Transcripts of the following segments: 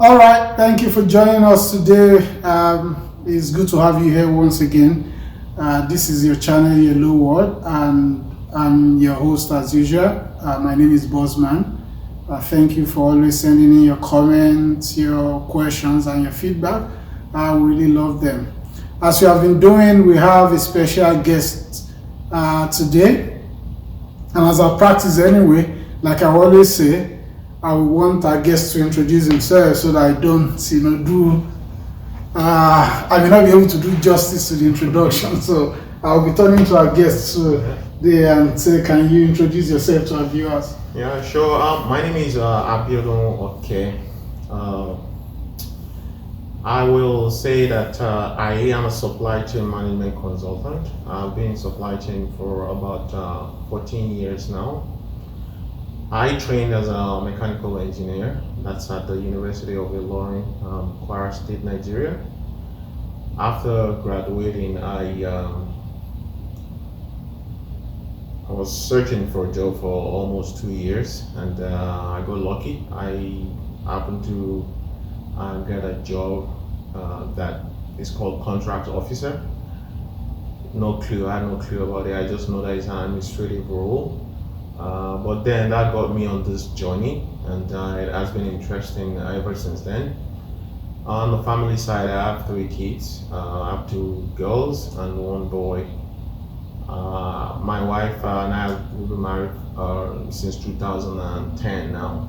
All right, thank you for joining us today. It's good to have you here once again. This is your channel, Yellow World, and I'm your host as usual. My name is Bosman. Thank you for always sending in your comments, your questions, and your feedback. I really love them. As we have been doing, we have a special guest today. And as I practice anyway, like I always say, I want our guest to introduce himself so that I don't, I may not be able to do justice to the introduction. So I'll be turning to our guest today and say, can you introduce yourself to our viewers? Yeah, sure. My name is Abiodun Oke. I will say that I am a supply chain management consultant. I've been in supply chain for about 14 years now. I trained as a mechanical engineer. That's at the University of Ilorin, Kwara State, Nigeria. After graduating, I was searching for a job for almost 2 years, and I got lucky. I happened to get a job that is called contract officer. No clue, I had no clue about it. I just know that it's an administrative role. But then that got me on this journey, and it has been interesting ever since then. On the family side, I have 3 kids. I have 2 girls and 1 boy. My wife and I have been married since 2010 now.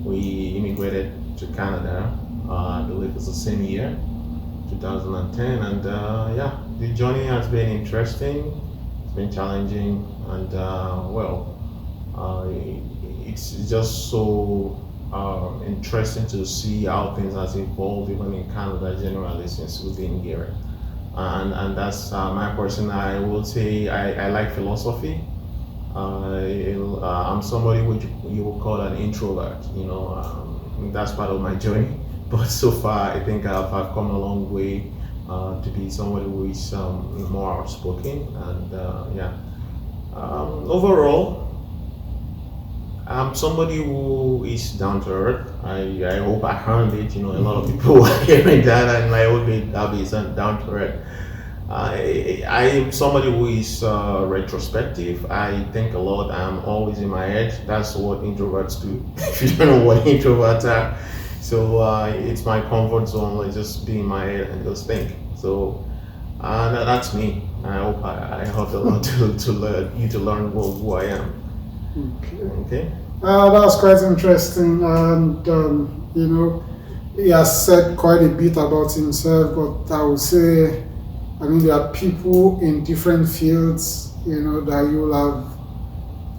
We immigrated to Canada, I believe it's the same year, 2010, and yeah, the journey has been interesting, it's been challenging, and it's just so interesting to see how things has evolved even in Canada generally since we've been here. And that's my person. I will say I like philosophy. I'm somebody which you would call an introvert. That's part of my journey. But so far, I think I've come a long way to be somebody who is more outspoken. And overall, I'm somebody who is down to earth. I hope I earned it. A lot of people are hearing that, and I hope I'll be down to earth. I am somebody who is retrospective. I think a lot. I'm always in my head. That's what introverts do. If you don't know what introverts are, so it's my comfort zone. Like just be in my head and just think. So that's me. I hope I helped a lot to learn you to learn who I am. Okay. That's quite interesting, and he has said quite a bit about himself. But I would say, there are people in different fields, that you will have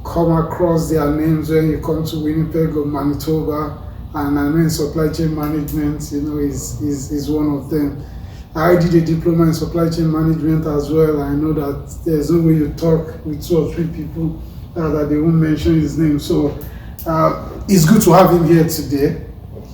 come across their names when you come to Winnipeg or Manitoba, and I mean supply chain management, is one of them. I did a diploma in supply chain management as well. I know that there's no way you talk with 2 or 3 people that they won't mention his name. So it's good to have him here today.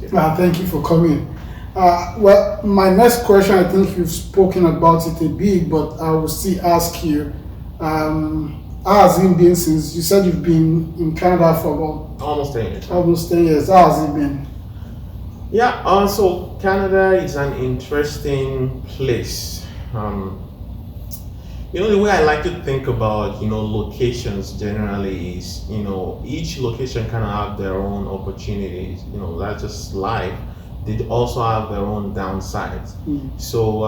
Thank you for coming. Well, my next question, I think you've spoken about it a bit, but I will still ask you, how has it been since, you said you've been in Canada for about almost 10 years. Almost 10 years. How has it been? Yeah, so Canada is an interesting place. The way I like to think about, locations generally is, each location kind of have their own opportunities, that's just life. They also have their own downsides. So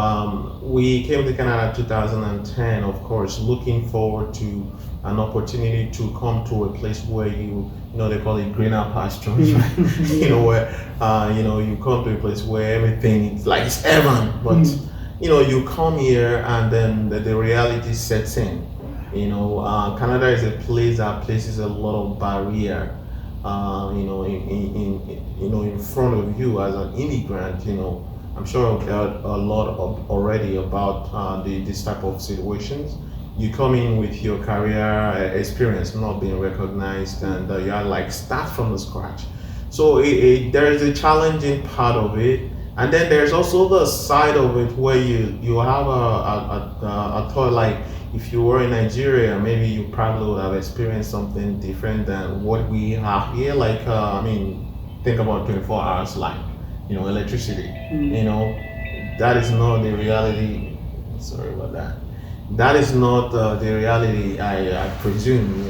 we came to Canada in 2010, of course, looking forward to an opportunity to come to a place where they call it greener pastures, where, you come to a place where everything is like it's heaven, but you come here and then the reality sets in. Canada is a place that places a lot of barrier, in front of you as an immigrant. I'm sure I've heard a lot already about this type of situations. You come in with your career experience not being recognized, and you are like start from the scratch. So there is a challenging part of it. And then there's also the side of it where you have a thought like, if you were in Nigeria, maybe you probably would have experienced something different than what we have here. Like, think about 24 hours life. electricity. That is not the reality. Sorry about that. That is not the reality. I presume,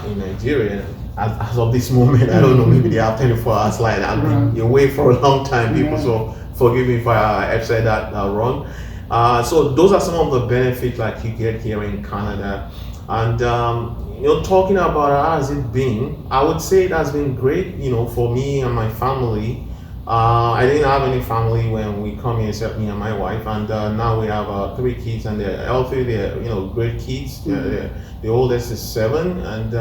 in Nigeria. As of this moment, I don't know. Maybe they have 24 hours light. I've been away for a long time, people. So forgive me if I've said that wrong. So those are some of the benefits like you get here in Canada. And talking about how has it been, I would say it has been great, for me and my family. I didn't have any family when we come here except me and my wife, and now we have 3 kids, and they're healthy. They're great kids. The oldest is 7, and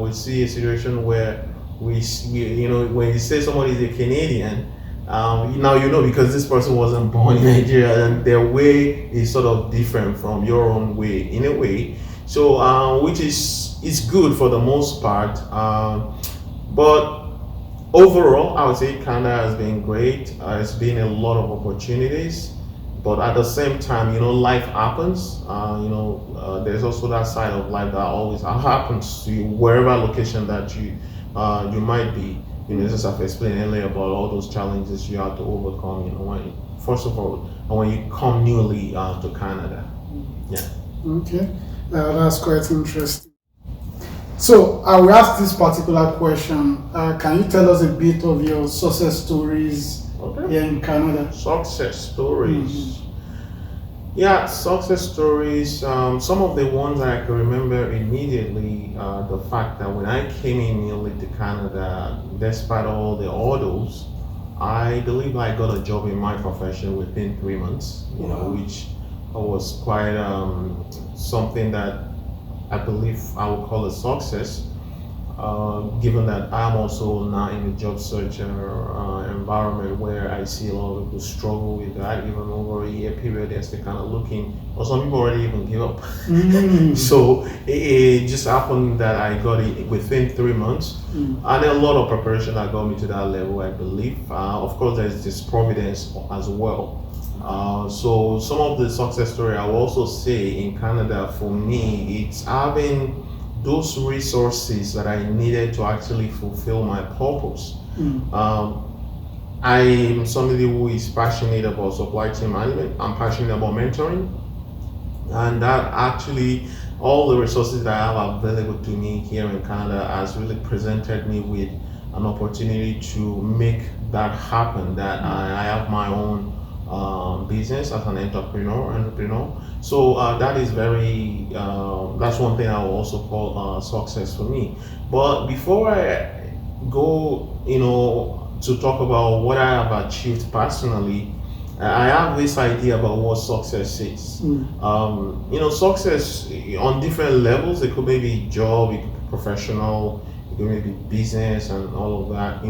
we see a situation where we when you say somebody is a Canadian, now because this person wasn't born in Nigeria, and their way is sort of different from your own way in a way. So which is good for the most part, but overall, I would say Canada has been great. It's been a lot of opportunities, but at the same time, life happens. There's also that side of life that always happens to you, wherever location that you might be. As I've explained earlier about all those challenges you have to overcome. First of all, when you come newly to Canada. Yeah. Okay, that's quite interesting. So I will ask this particular question. Can you tell us a bit of your success stories here in Canada? Success stories. Yeah, success stories. Some of the ones that I can remember immediately, the fact that when I came in newly to Canada, despite all the hurdles, I believe I got a job in my profession within 3 months, which was quite something that I believe I would call a success, given that I'm also now in the job search environment where I see a lot of people struggle with that. Even over a year period, they're still kind of looking, or some people already even give up. So it just happened that I got it within 3 months, and a lot of preparation that got me to that level, I believe. Of course, there's this providence as well. So some of the success story I will also say in Canada for me, it's having those resources that I needed to actually fulfill my purpose. I'm somebody who is passionate about supply chain management. I'm passionate about mentoring, and that actually all the resources that I have available to me here in Canada has really presented me with an opportunity to make that happen. That I have my own business as an entrepreneur. So that is very that's one thing I will also call success for me. But before I go to talk about what I have achieved personally, I have this idea about what success is. Success on different levels. It could maybe job, it could be professional, it could maybe business and all of that.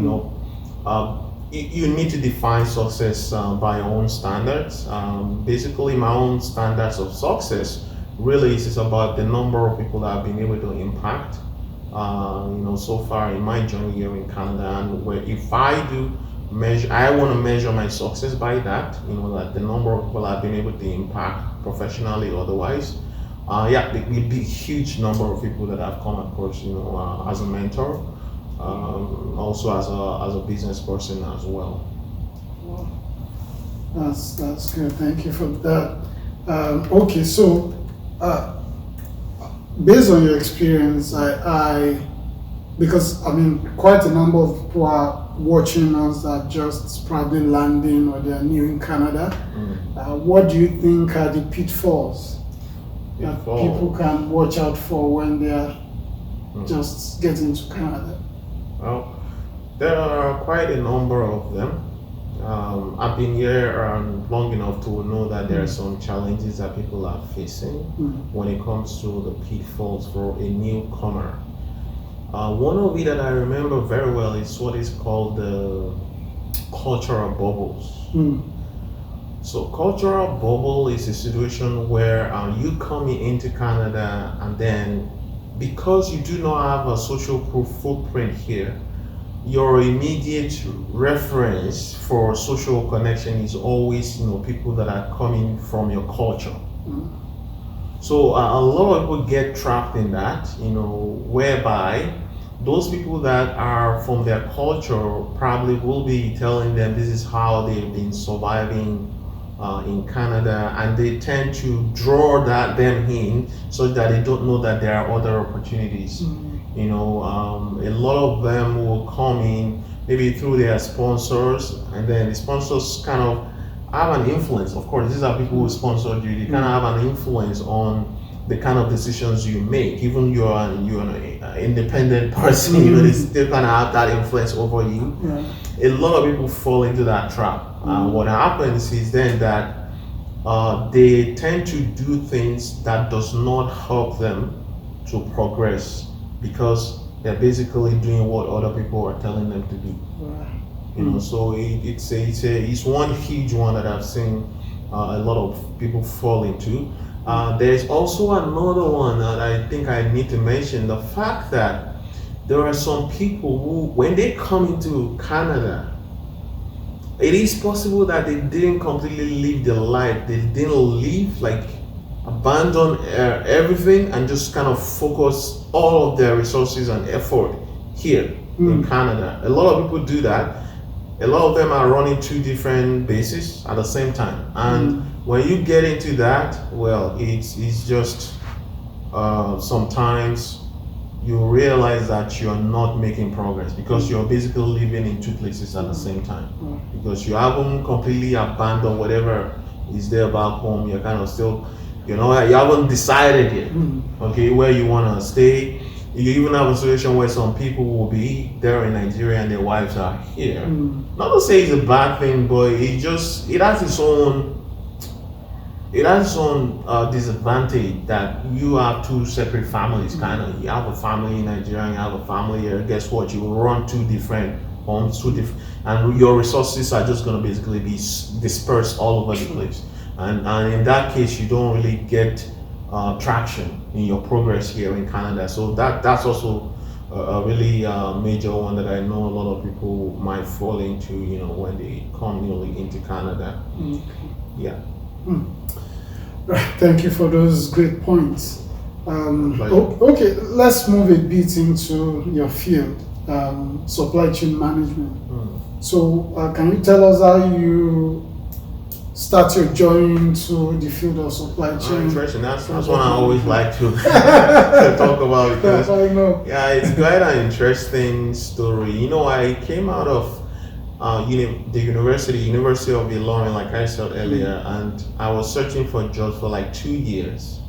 You need to define success by your own standards. Basically, my own standards of success really is about the number of people that I've been able to impact, so far in my journey here in Canada. And where if I do measure, I want to measure my success by that, that the number of people I've been able to impact professionally or otherwise. It will be a huge number of people that I've come across, as a mentor. Also as a business person as well. Wow. That's good. Thank you for that. Okay, so based on your experience, because quite a number of people are watching us that just probably landing or they are new in Canada. What do you think are the pitfalls that people can watch out for when they are just getting to Canada? Well, there are quite a number of them. I've been here long enough to know that there are some challenges that people are facing when it comes to the pitfalls for a newcomer. One of it that I remember very well is what is called the cultural bubbles. So cultural bubble is a situation where you come into Canada, and then because you do not have a social footprint here, your immediate reference for social connection is always people that are coming from your culture. So a lot of people get trapped in that, whereby those people that are from their culture probably will be telling them this is how they've been surviving in Canada, and they tend to draw them in so that they don't know that there are other opportunities. You know, a lot of them will come in maybe through their sponsors, and then the sponsors kind of have an influence. Of course, these are people who sponsored you. They kind of have an influence on the kind of decisions you make. Even you're an independent person, you know, they still kind of have that influence over you. A lot of people fall into that trap. What happens is then that they tend to do things that does not help them to progress, because they're basically doing what other people are telling them to do. You know, so it's one huge one that I've seen a lot of people fall into. There's also another one that I think I need to mention: the fact that there are some people who, when they come into Canada, it is possible that they didn't completely live their life. They didn't live, like, abandon everything and just kind of focus all of their resources and effort here in Canada. A lot of people do that. A lot of them are running two different bases at the same time. And when you get into that, well, it's just sometimes you realize that you're not making progress, because you're basically living in two places at the same time. Because you haven't completely abandoned whatever is there back home. You're kind of still, you know, you haven't decided yet, okay, where you want to stay. You even have a situation where some people will be there in Nigeria and their wives are here. Not to say it's a bad thing, but it has its own disadvantage that you have two separate families. Kind of, you have a family in Nigeria and you have a family here. Guess what? You will run two different homes, and your resources are just going to basically be dispersed all over the place. And in that case, you don't really get traction in your progress here in Canada. So that's also a really major one that I know a lot of people might fall into, you know, when they come newly into Canada. Yeah. Thank you for those great points. Okay, let's move a bit into your field, supply chain management. So can you tell us how you start your journey into the field of supply chain? Interesting. That's what I always like to talk about, because I know. Yeah, it's quite an interesting story. You know, I came out of the University of Ilorin, like I said earlier, and I was searching for jobs for like 2 years.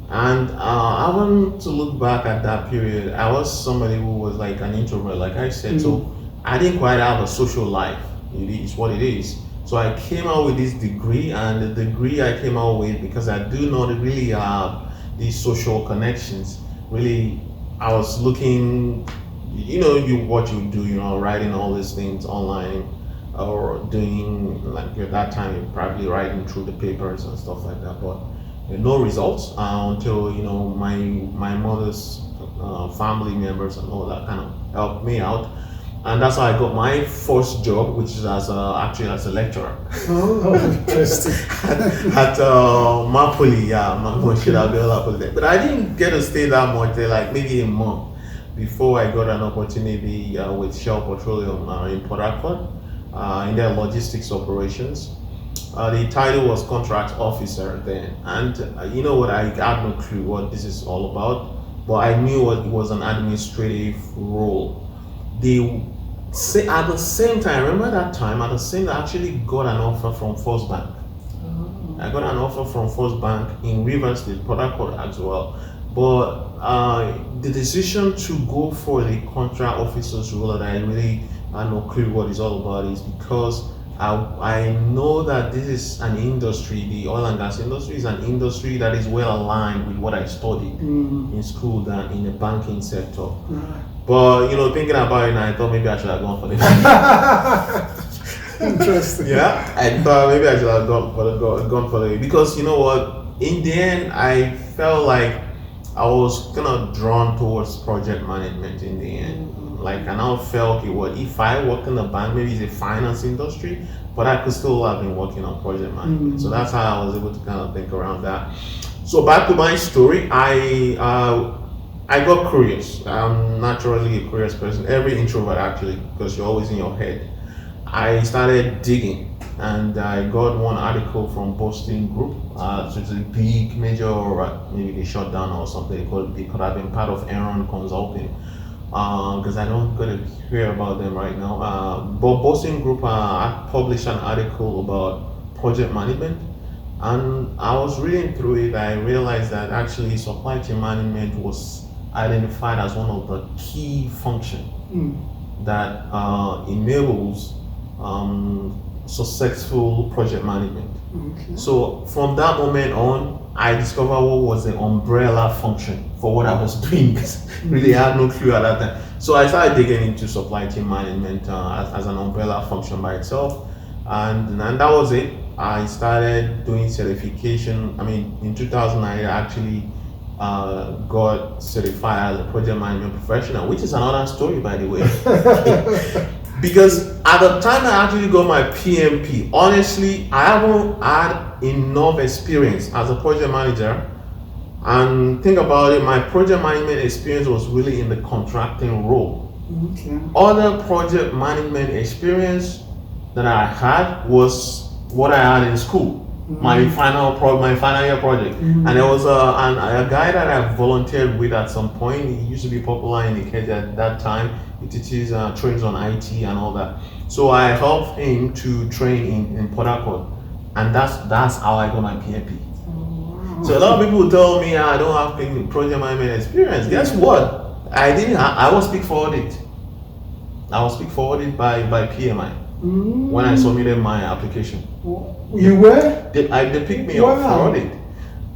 And I want to look back at that period. I was somebody who was like an introvert, like I said, so I didn't quite have a social life. It is what it is. So I came out with this degree, and the degree I came out with, because I do not really have these social connections. Really, I was looking, you know, what you do, you know, writing all these things online, or doing, like at that time, you're probably writing through the papers and stuff like that, but no results until, you know, my mother's family members and all that kind of helped me out. And that's how I got my first job, which is actually as a lecturer. Oh, interesting. at Mapoli, Abiola. But I didn't get to stay that much there, like maybe a month before I got an opportunity with Shell Petroleum in Port Harcourt in their logistics operations. The title was contract officer then, and you know what, I had no clue what this is all about, but I knew it was an administrative role. At the same time, remember that time, at the same time, I actually got an offer from First Bank. I got an offer from First Bank in River State, Port Harcourt as well. But the decision to go for the contract officer's role that I really had no clue what it's all about is because I know that this is an industry, the oil and gas industry is an industry that is well aligned with what I studied in school than in the banking sector. But, you know, thinking about it now, I thought maybe I should have gone for it. Interesting. Yeah, I thought maybe I should have gone for it, because, you know what, in the end, I felt like I was kind of drawn towards project management in the end. Like, and I felt, okay, well, if I work in the bank, maybe it's a finance industry, but I could still have been working on project management. So that's how I was able to kind of think around that. So back to my story, I I got curious. I'm naturally a curious person. Every introvert actually, because you're always in your head. I started digging, and I got one article from Boston Group. So it's a big major, maybe they shut down or something. They could have been part of Aaron Consulting, because I don't get to hear about them right now. But Boston Group published an article about project management, and I was reading through it. I realized that actually supply chain management was identified as one of the key functions that enables successful project management. Okay. So from that moment on, I discovered what was the umbrella function for what I was doing. Really, I had no clue at that time. So I started digging into supply chain management as an umbrella function by itself, and that was it. I started doing certification. I mean, in 2009, I actually got certified as a project management professional, which is another story, by the way. Because at the time I actually got my PMP, honestly, I haven't had enough experience as a project manager. And think about it, my project management experience was really in the contracting role. Okay. Other project management experience that I had was what I had in school. My final year project, and there was a guy that I volunteered with at some point. He used to be popular in Ikeja at that time. He teaches trains on IT and all that. So I helped him to train in Port Harcourt, and that's how I got my PMP. So a lot of people tell me I don't have any project management experience. Guess what? I didn't. I was picked for audit. I was picked for audit by PMI when I submitted my application. You were? They picked me up for audit.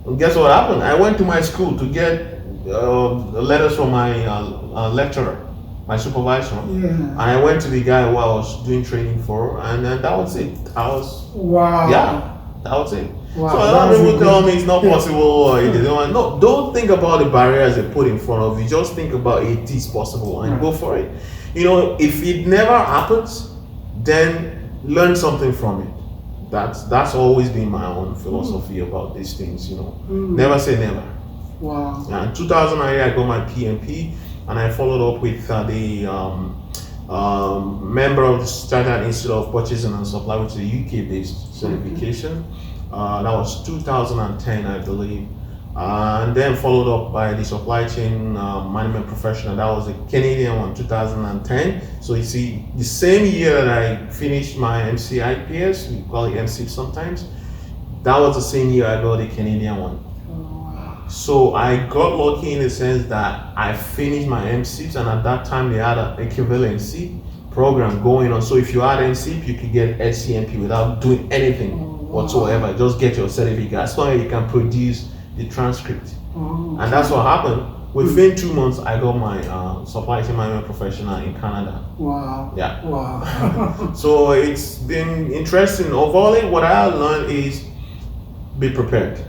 And guess what happened? I went to my school to get letters from my lecturer, my supervisor. Yeah. And I went to the guy who I was doing training for, and then that was it. Wow. Yeah, that was it. Wow, so a lot of people tell me it's not possible or it is. No, don't think about the barriers they put in front of you. Just think about it is possible and go for it. You know, if it never happens, then learn something from it. That's always been my own philosophy about these things, you know. Never say never. Wow. In 2008, I got my PMP, and I followed up with the member of the Standard Institute of Purchasing and Supply, which is a UK-based certification. That was 2010, I believe. And then followed up by the supply chain management professional. That was a Canadian one, 2010. So you see, the same year that I finished my MCIPS, we call it MCIP sometimes, that was the same year I got the Canadian one. So I got lucky in the sense that I finished my MCIPs, and at that time they had an equivalency program going on. So if you had MCIP, you could get SCMP without doing anything whatsoever. Just get your certificate. As long as you can produce the transcript. And that's what happened. Within 2 months, I got my supply chain management professional in Canada. Wow. Yeah. Wow. So it's been interesting. Overall, what I learned is be prepared.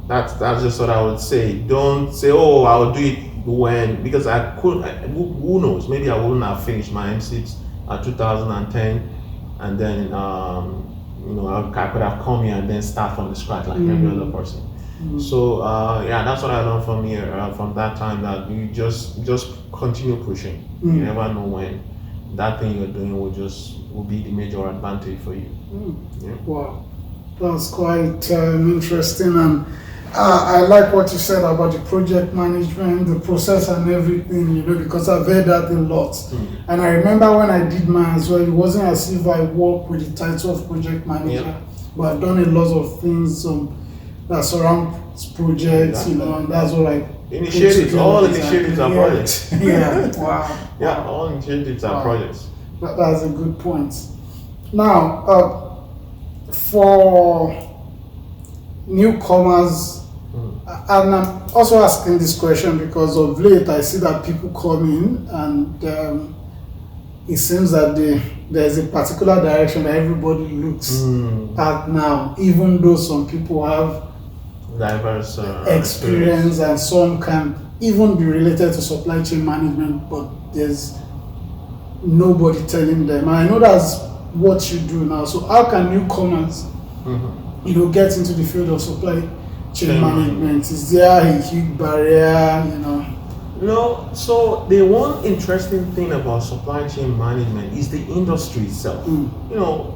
That's just what I would say. Don't say, oh, I'll do it when, because I could, who knows, maybe I wouldn't have finished my M6 at 2010, and then, you know, I could have come here and then start from the scratch like every other person. So yeah, that's what I learned from here, from that time, that you just continue pushing. You never know when that thing you're doing will be the major advantage for you. Yeah. Wow, that's quite interesting, and I like what you said about the project management, the process and everything, you know, because I've heard that a lot. And I remember when I did mine as well, it wasn't as if I worked with the title of project manager, but I've done a lot of things that surround projects, you know, and that's what I initiatives, all initiatives are projects. Yeah, wow. Yeah, all initiatives are projects. That's a good point. Now, for newcomers, and I'm also asking this question because of late I see that people come in and it seems that there's a particular direction that everybody looks at now, even though some people have diverse experience and some can even be related to supply chain management, but there's nobody telling them. And I know that's what you do now. So how can newcomers, you know, get into the field of supply chain management? Is there a huge barrier, you know? No, so the one interesting thing about supply chain management is the industry itself. You know,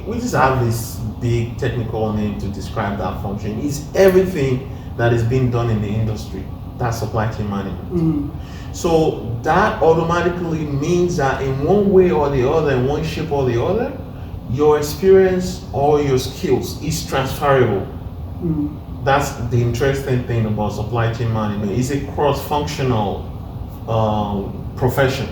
we just have this big technical name to describe that function. It's everything that is being done in the industry. That's supply chain management. So that automatically means that in one way or the other, in one shape or the other, your experience or your skills is transferable. That's the interesting thing about supply chain management. It's a cross-functional profession.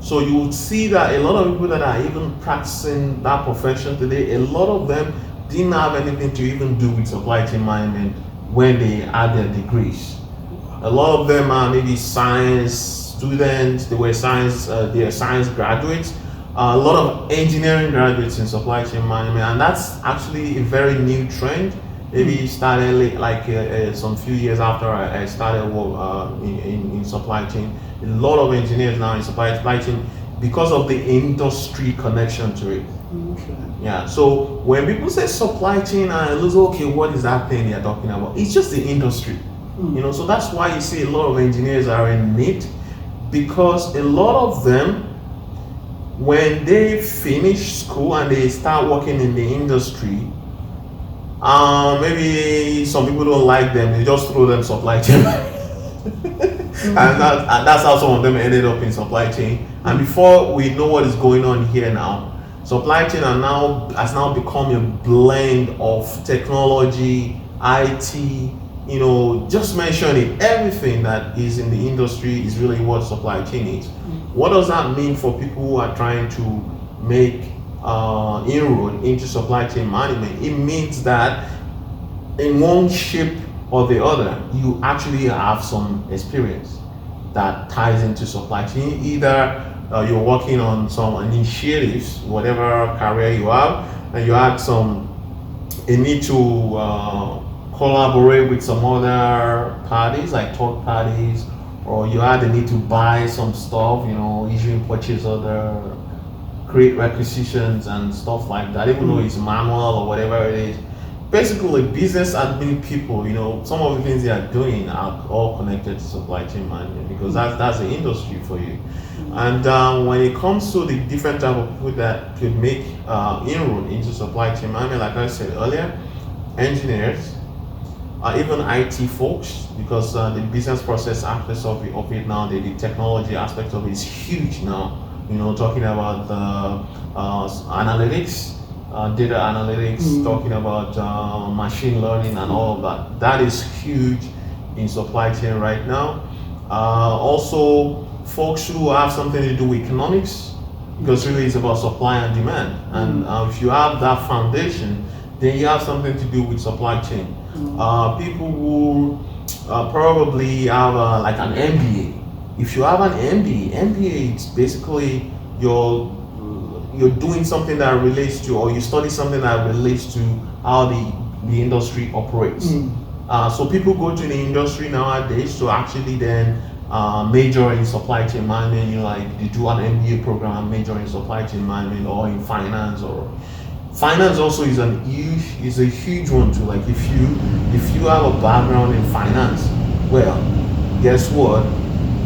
So you would see that a lot of people that are even practicing that profession today, a lot of them didn't have anything to even do with supply chain management when they had their degrees. A lot of them are maybe science students, they are science graduates, a lot of engineering graduates in supply chain management, and that's actually a very new trend. Maybe started late, some few years after I started work in supply chain. A lot of engineers now in supply chain because of the industry connection to it. Okay. Yeah. So when people say supply chain, I lose. Okay, what is that thing they're talking about? It's just the industry. You know. So that's why you see a lot of engineers are in need, because a lot of them, when they finish school and they start working in the industry, maybe some people don't like them, they just throw them supply chain. and that's how some of them ended up in supply chain. And before we know what is going on here now, supply chain has now become a blend of technology, IT, you know, just mentioning everything that is in the industry is really what supply chain is. What does that mean for people who are trying to make inroad into supply chain management? It means that in one shape or the other, you actually have some experience that ties into supply chain. Either you're working on some initiatives, whatever career you have, and you had a need to collaborate with some other parties, like third parties, or you had a need to buy some stuff, you know, issuing purchase order, create requisitions and stuff like that, even though it's manual or whatever it is. Basically, business admin people, you know, some of the things they are doing are all connected to supply chain management, because that's the industry for you. And when it comes to the different type of people that could make inroad into supply chain management, like I said earlier, engineers, even IT folks, because the business process aspects of it now, the technology aspect of it is huge now. You know, talking about analytics, data analytics, talking about machine learning and all of that. That is huge in supply chain right now. Also, folks who have something to do with economics, because really it's about supply and demand. And if you have that foundation, then you have something to do with supply chain. People who probably have like an MBA. If you have an MBA, it's basically you're doing something that relates to, or you study something that relates to how the industry operates. So people go to the industry nowadays to actually then major in supply chain management. You know, like they do an MBA program, major in supply chain management, or in finance. Or finance also is a huge one too. Like if you have a background in finance, well, guess what?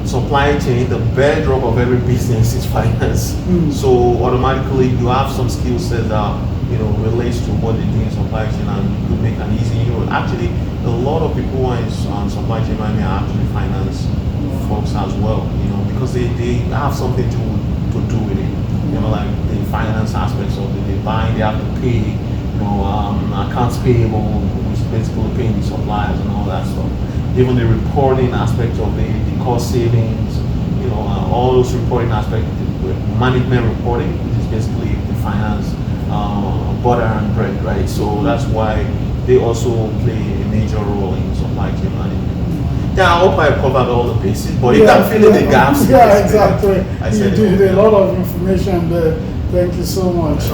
Supply chain, the bedrock of every business is finance. So automatically you have some skill set that relates to what they do in supply chain, and you could make an easy inroad. Actually, a lot of people who are on supply chain management are actually finance folks as well, because they have something to do with it. Like the finance aspects of it, they have to pay, accounts payable, which is basically paying the suppliers and all that stuff. Even the reporting aspect of it, the cost savings, all those reporting aspects, management reporting, which is basically the finance, butter and bread, right? So that's why they also play a major role in supply chain management. Yeah, I hope I covered all the bases, but you can fill in the gaps. Yeah, exactly. You did a lot of information there. Thank you so much.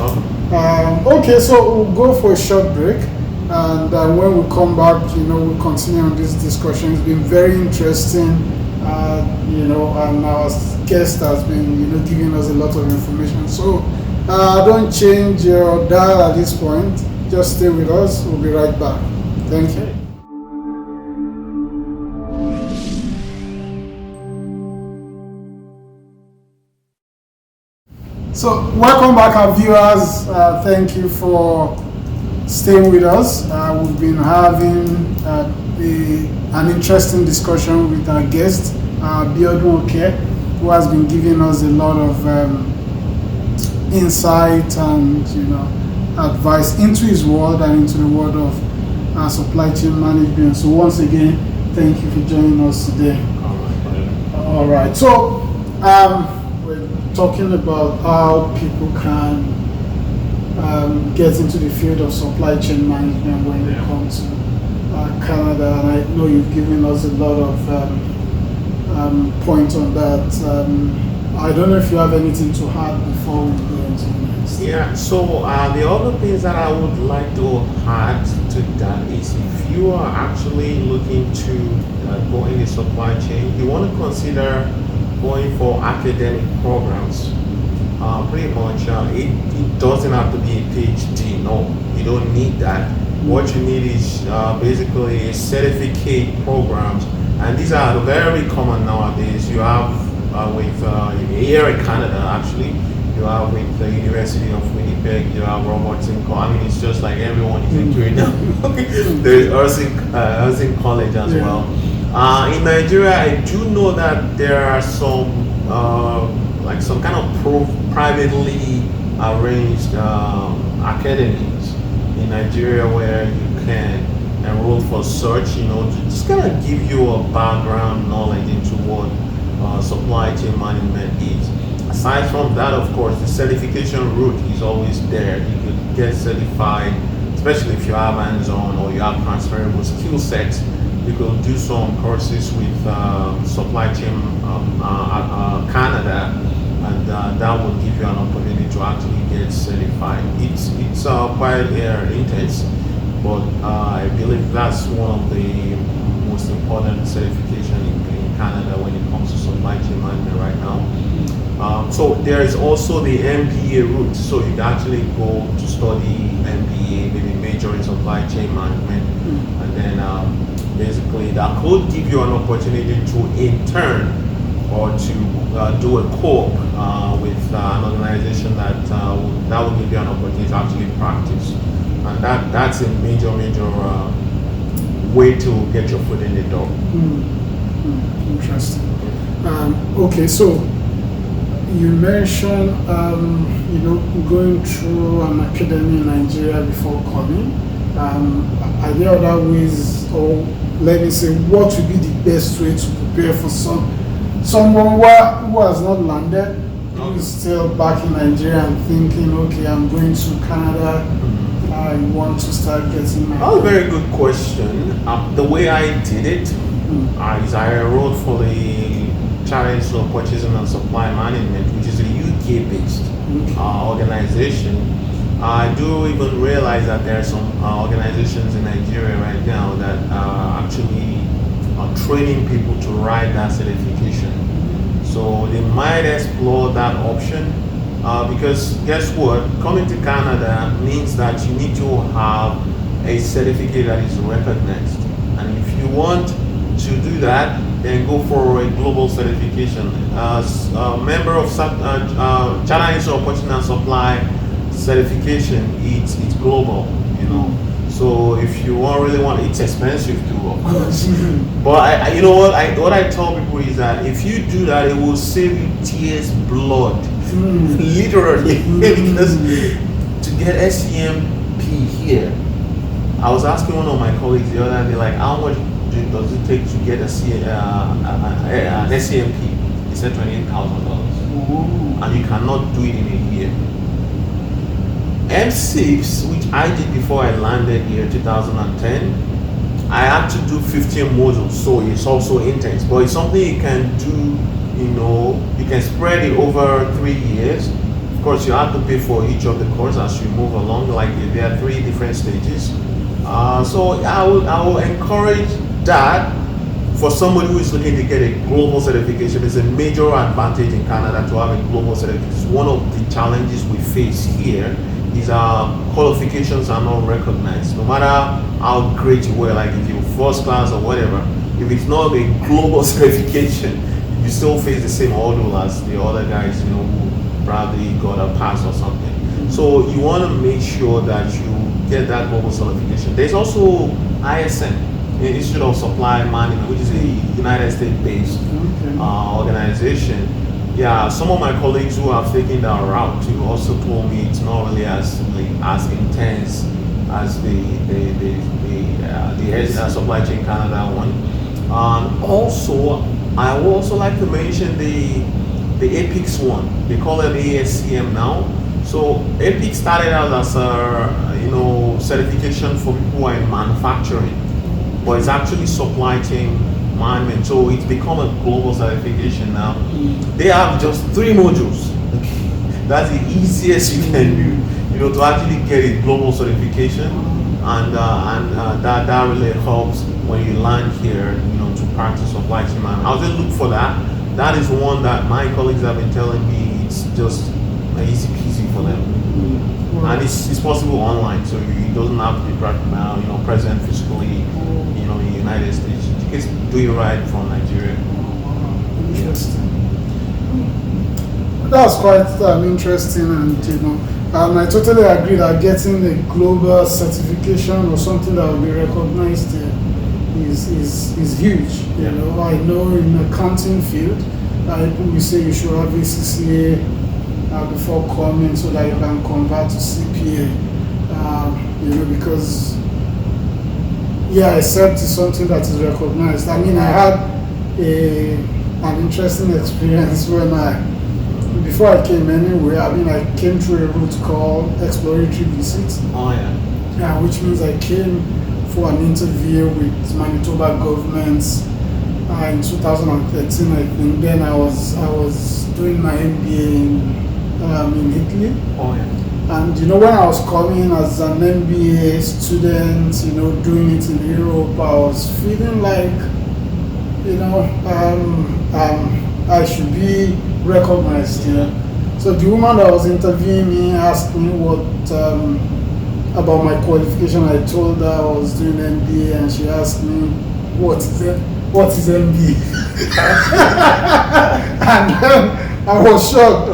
Okay, so we'll go for a short break. And when we come back, we'll continue on this discussion. It's been very interesting, and our guest has been, giving us a lot of information. So don't change your dial at this point. Just stay with us. We'll be right back. Thank you. So, welcome back, our viewers. Thank you for staying with us. We've been having an interesting discussion with our guest, Abiodun Oke, who has been giving us a lot of insight and advice into his world and into the world of supply chain management. So once again, thank you for joining us today. All right. So we're talking about how people can get into the field of supply chain management when they come to Canada, and I know you've given us a lot of points on that. I don't know if you have anything to add before we go into the next. Yeah, so the other things that I would like to add to that is if you are actually looking to go in the supply chain, you want to consider going for academic programs. Pretty much, it doesn't have to be a PhD. No, you don't need that. What you need is basically a certificate programs, and these are very common nowadays. You have here in Canada, actually, you have with the University of Winnipeg, you have Robertson. I mean, it's just like everyone is into it now. There's Erskine College as well. In Nigeria, I do know that there are some like some kind of privately arranged academies in Nigeria where you can enroll for search, to just kind of give you a background knowledge into what supply chain management is. Aside from that, of course, the certification route is always there. You could get certified, especially if you have hands-on or you have transferable skill sets. You could do some courses with Supply Chain Canada, and that will give you an opportunity to actually get certified. It's quite intense, but I believe that's one of the most important certification in Canada when it comes to supply chain management right now. So there is also the MBA route. So you can actually go to study MBA, maybe major in supply chain management, and then basically that could give you an opportunity to intern or to do a co-op with an organization that will give you an opportunity to actually practice, and that's a major way to get your foot in the door. Interesting. Okay, so you mentioned going through an academy in Nigeria before coming. Are there other ways, or let me say, what would be the best way to prepare for someone who has not landed, who is still back in Nigeria and thinking, okay, I'm going to Canada, I want to start getting my... Oh, very good question. The way I did it is I enrolled for the Challenge of Purchasing and Supply Management, which is a UK-based organization. I do even realize that there are some organizations in Nigeria right now that are actually training people to write that certification. So they might explore that option because guess what? Coming to Canada means that you need to have a certificate that is recognized. And if you want to do that, then go for a global certification. As a member of Challenge of Purchasing and Supply certification, it's global, So if you really want, it's expensive too, of course. But what I tell people is that if you do that, it will save you tears, blood, literally. Because to get SCMP here, I was asking one of my colleagues the other day, like, how much does it take to get an SCMP? He said $28,000, and you cannot do it in a year. M6, which I did before I landed here, 2010, I had to do 15 modules, so it's also intense. But it's something you can do, you can spread it over 3 years. Of course, you have to pay for each of the courses as you move along. Like there are 3 different stages. So I will encourage that for somebody who is looking to get a global certification. It's a major advantage in Canada to have a global certification. It's one of the challenges we face here. Is our qualifications are not recognized. No matter how great you were, like if you're first class or whatever, if it's not a global certification, you still face the same hurdle as the other guys, who probably got a pass or something. So you want to make sure that you get that global certification. There's also ISM, the Institute of Supply Management, which is a United States-based organization. Yeah, some of my colleagues who have taken that route too also told me it's not really as intense as the Supply Chain Canada one. Also, I would also like to mention the EPICS one. They call it ASCM now. So EPIC started out as a certification for people who are in manufacturing, but it's actually supply chain management. So it's become a global certification now. They have just 3 modules. That's the easiest you can do, to actually get a global certification, and that really helps when you land here, to practice supply chain management. I'll just look for that. That is one that my colleagues have been telling me it's just easy peasy for them, and it's possible online, so it doesn't have to be present physically, in the United States. You can do it right from Nigeria. Interesting. That's quite interesting, and I totally agree that getting a global certification or something that will be recognized is huge. I know in the accounting field, we say you should have a CCA before coming so that you can convert to CPA. Because except it's something that is recognized. I had an interesting experience when before I came anywhere. I came through a route called exploratory visit. Oh yeah. Yeah, which means I came for an interview with Manitoba government in 2013, I think. Then I was doing my MBA in Italy. Oh yeah. And when I was coming as an MBA student, doing it in Europe, I was feeling like, I should be recognized. So the woman that was interviewing me asked me what about my qualification. I told her I was doing MBA, and she asked me, what is MBA? And then I was shocked.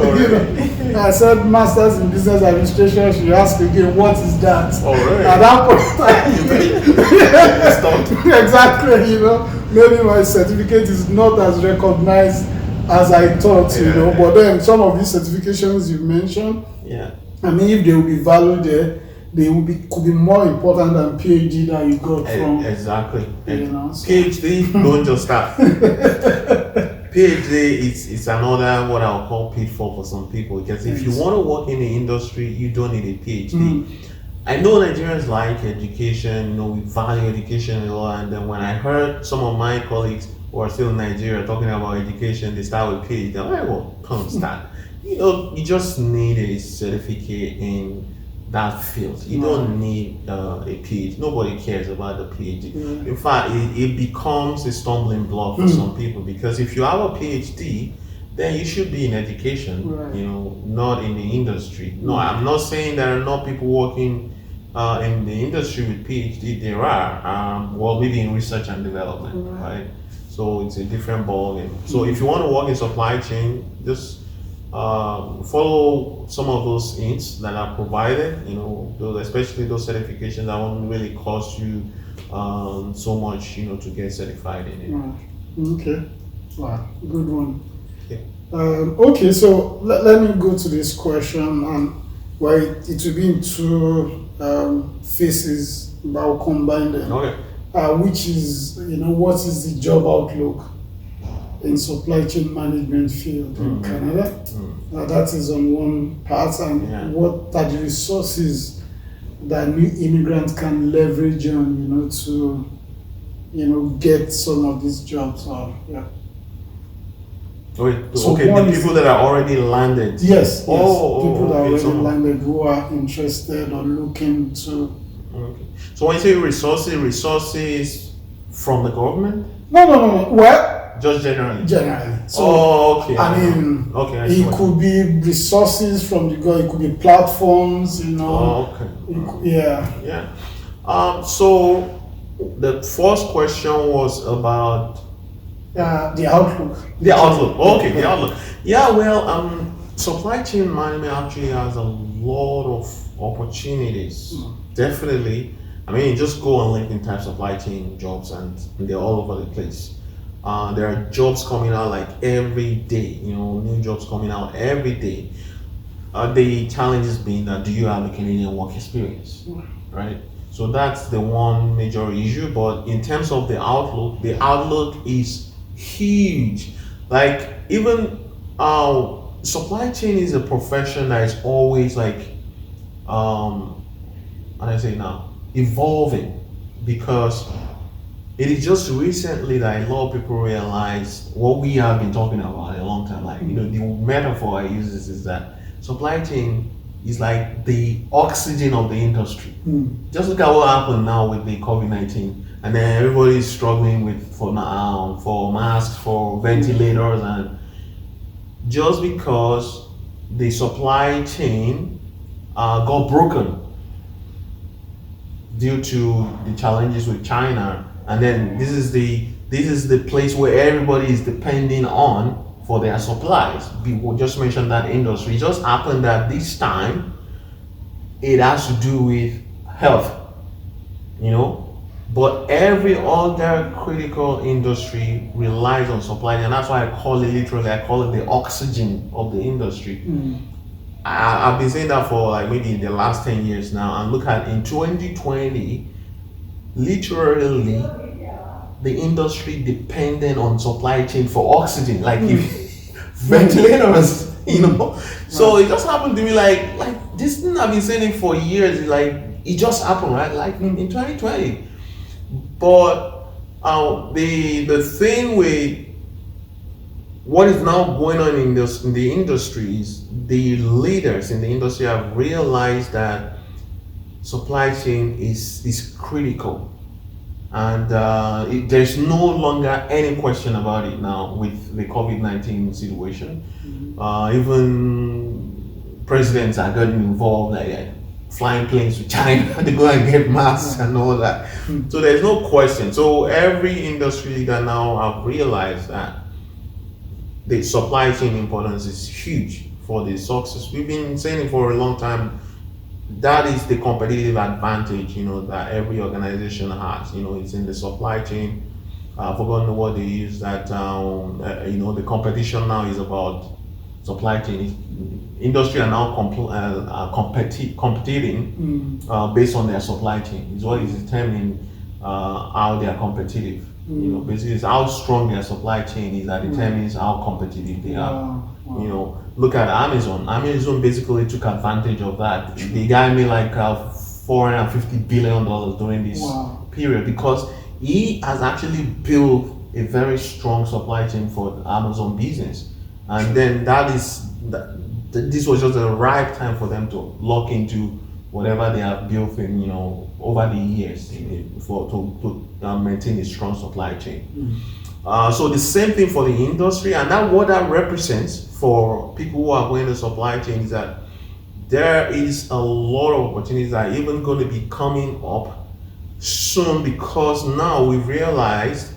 I said Masters in Business Administration. She asked again, what is that? At that point, exactly. Maybe my certificate is not as recognized as I thought. But then some of these certifications you mentioned, if they will be valued there, they could be more important than PhD that you got from. Exactly. PhD don't just start. PhD it's another what I'll call pitfall for some people, because if you want to work in the industry, you don't need a PhD. I know Nigerians like education, we value education a lot, and then when I heard some of my colleagues who are still in Nigeria talking about education, they start with PhD. I'm like, well, come start. You just need a certificate in that field. You don't need a PhD. Nobody cares about the PhD. In fact, it becomes a stumbling block for some people, because if you have a PhD, then you should be in education, not in the industry. No, I'm not saying there are not people working in the industry with PhD. There are, maybe in research and development, right? So it's a different ballgame. So if you want to work in supply chain, just follow some of those hints that are provided, especially those certifications that won't really cost you so much, to get certified in it. Okay. Wow, good one. Okay, so let me go to this question, and it will be in 2 phases, but I'll combine them. Okay. Which is, what is the job outlook in supply chain management field in Canada? That is on one part, and what are the resources that new immigrants can leverage on, to, get some of these jobs. The people that are already landed. Yes. People that are already landed who are interested or looking to. Okay. So when you say resources from the government? No. Well, just generally. So, okay. It could be resources from the government. It could be platforms. So the first question was about the outlook. The outlook. Okay, the outlook. Yeah, well, supply chain management actually has a lot of opportunities. Definitely. I mean, just go on LinkedIn, type supply chain jobs, and they're all over the place. There are jobs coming out like every day, new jobs coming out every day. The challenge has been that do you have a Canadian work experience, right? So that's the one major issue. But in terms of the outlook is huge. Like even supply chain is a profession that is always like, how do I say now, evolving, because it is just recently that a lot of people realized what we have been talking about a long time. Like, the metaphor I use is that supply chain is like the oxygen of the industry. Just look at what happened now with the COVID-19, and then everybody is struggling for masks, for ventilators, and just because the supply chain got broken due to the challenges with China, and then this is the place where everybody is depending on for their supplies. We just mentioned that industry. It just happened that this time it has to do with health, but every other critical industry relies on supply, and that's why I call it the oxygen of the industry. I've been saying that for like maybe the last 10 years now, and look at in 2020, literally the industry depended on supply chain for oxygen, like ventilators, So it just happened to me like this thing I've been saying it for years. Like it just happened, right? Like in 2020. But the thing with what is now going on in the industry is the leaders in the industry have realized that supply chain is critical. And there's no longer any question about it now with the COVID-19 situation. Even presidents are getting involved, like flying planes to China to go and get masks and all that. So there's no question. So every industry leader now have realized that the supply chain importance is huge for the success. We've been saying it for a long time. That is the competitive advantage, that every organization has. It's in the supply chain. I've forgotten what they use. That the competition now is about supply chain. Industry are now competing based on their supply chain. Is what is determining how they are competitive. Basically, it's how strong their supply chain is that determines how competitive they are. Look at Amazon. Amazon basically took advantage of that. The guy made like $450 billion during this period because he has actually built a very strong supply chain for the Amazon business. And then this was just the right time for them to lock into whatever they have built in, over the years to maintain a strong supply chain. So the same thing for the industry, and what that represents for people who are going to supply chain is that there is a lot of opportunities that are even going to be coming up soon, because now we've realized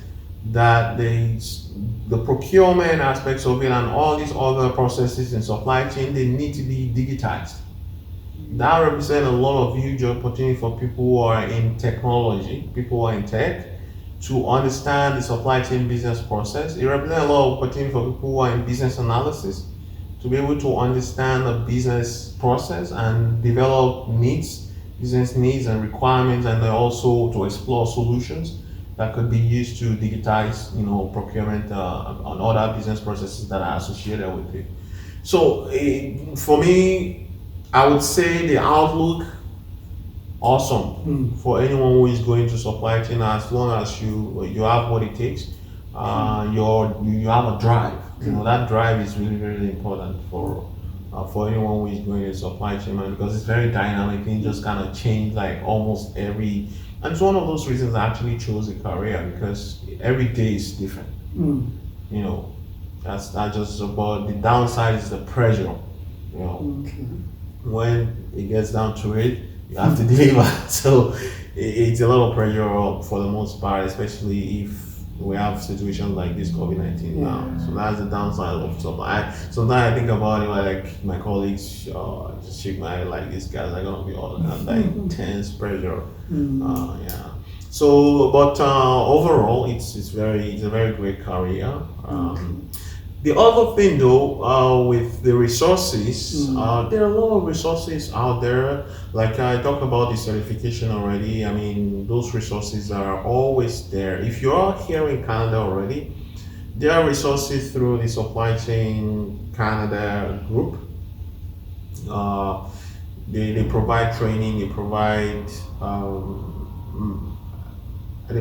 that the procurement aspects of it and all these other processes in supply chain, they need to be digitized. That represents a lot of huge opportunity for people who are in technology, people who are in tech, to understand the supply chain business process. It represents a lot of opportunity for people who are in business analysis to be able to understand the business process and develop business needs and requirements, and then also to explore solutions that could be used to digitize, procurement and other business processes that are associated with it. So for me, I would say the outlook, awesome for anyone who is going to supply chain, as long as you have what it takes. You have a drive. That drive is really, really important for anyone who is going to supply chain, because it's very dynamic. It just kind of change like almost every. And it's one of those reasons I actually chose a career, because every day is different. That's not just about the downside is the pressure. When it gets down to it, you have to deliver. So it's a lot of pressure for the most part, especially if we have situations like this COVID-19 now. Yeah. So that's the downside of supply. Sometimes I think about it, like my colleagues just shake my head like these guys are gonna be all under intense pressure. Yeah. So, but overall, it's a very great career. The other thing though, with the resources, there are a lot of resources out there. Like I talked about the certification already. I mean, those resources are always there. If you are here in Canada already, there are resources through the Supply Chain Canada group. They provide training, they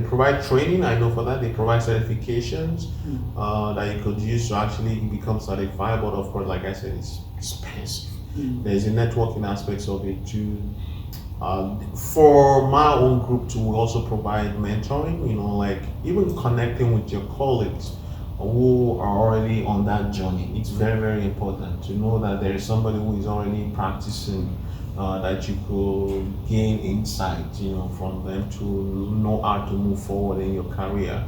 provide training, I know for that. They provide certifications that you could use to actually become certified. But of course, like I said, it's expensive. There's a networking aspect of it too. For my own group too, we also provide mentoring, like even connecting with your colleagues who are already on that journey. It's very, very important to know that there is somebody who is already practicing, that you could gain insight, from them to know how to move forward in your career.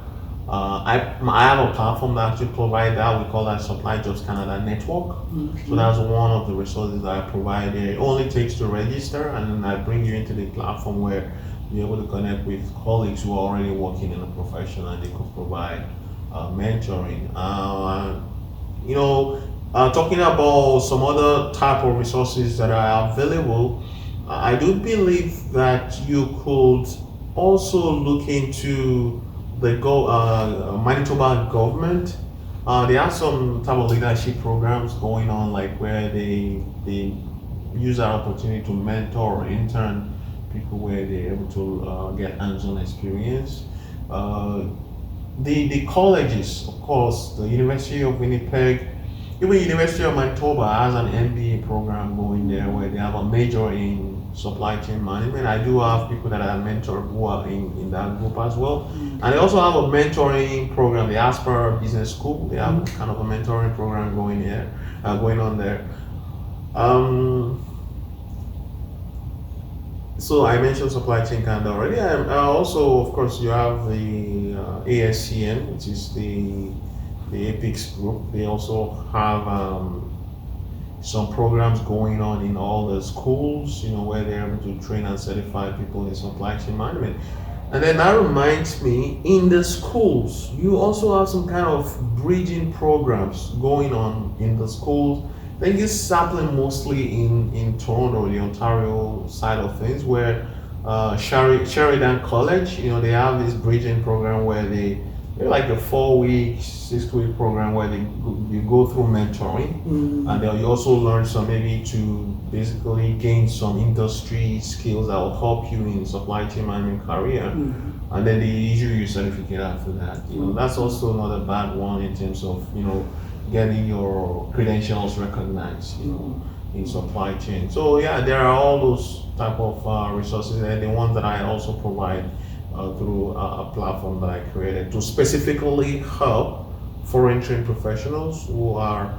I have a platform that actually provide that. We call that SupplyJobs Canada Network. So that's one of the resources that I provide there. It only takes to register, and then I bring you into the platform where you're able to connect with colleagues who are already working in the profession, and they could provide mentoring. Talking about some other type of resources that are available, I do believe that you could also look into the Manitoba government. They have some type of leadership programs going on, like where they use that opportunity to mentor or intern people where they're able to get hands-on experience. The colleges, of course, the University of Winnipeg, even University of Manitoba has an MBA program going there where they have a major in supply chain management. I do have people that I mentored who are in that group as well. And they also have a mentoring program, the Asper Business School. They have kind of a mentoring program going on there. So I mentioned Supply Chain Canada already. Also, of course, you have the ASCN, which is the APICS group. They also have some programs going on in all the schools, where they're able to train and certify people in supply chain management. And then that reminds me, in the schools, you also have some kind of bridging programs going on in the schools. I think it's happening mostly in Toronto, the Ontario side of things, where Sheridan College, they have this bridging program where they're like a 4-week, 6-week program where you go through mentoring, and then you also learn some, maybe to basically gain some industry skills that will help you in supply chain management career, and then they issue you a certificate after that. That's also not a bad one in terms of getting your credentials recognized, in supply chain. So yeah, there are all those type of resources, and the ones that I also provide through a platform that I created to specifically help foreign trained professionals who are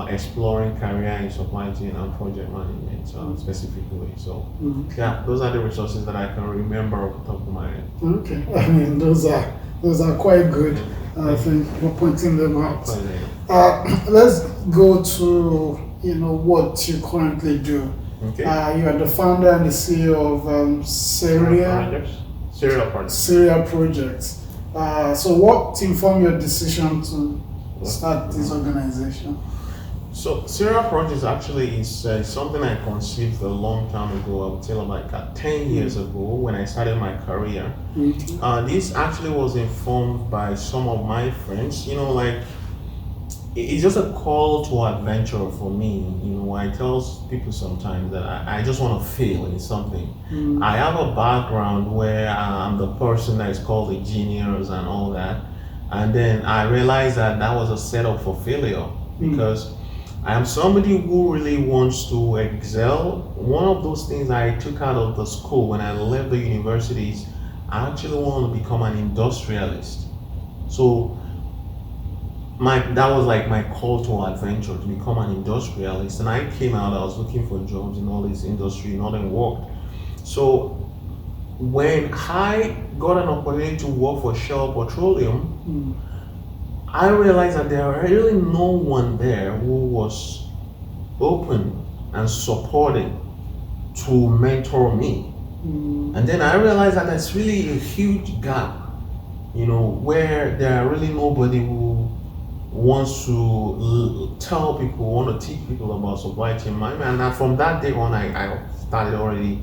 exploring career in supply chain and project management specifically. So yeah, those are the resources that I can remember off the top of my head. Okay, I mean those are quite good. I think for pointing them out. Let's go to what you currently do. Okay. You are the founder and the CEO of Cerial Projects. So what informed your decision to start this organization? So Cerial Projects actually is something I conceived a long time ago. I would tell like 10 years ago when I started my career. This actually was informed by some of my friends. It's just a call to adventure for me. I tell people sometimes that I just want to fail in something. I have a background where I'm the person that is called a genius and all that. And then I realized that was a setup for failure, because I am somebody who really wants to excel. One of those things I took out of the school when I left the universities, I actually want to become an industrialist. So that was like my call to adventure, to become an industrialist. And I came out, I was looking for jobs in all this industry, nothing worked. So when I got an opportunity to work for Shell Petroleum, I realized that there was really no one there who was open and supporting to mentor me. And then I realized that there's really a huge gap, where there are really nobody who wants to tell people, want to teach people about supply chain management. And from that day on, I started already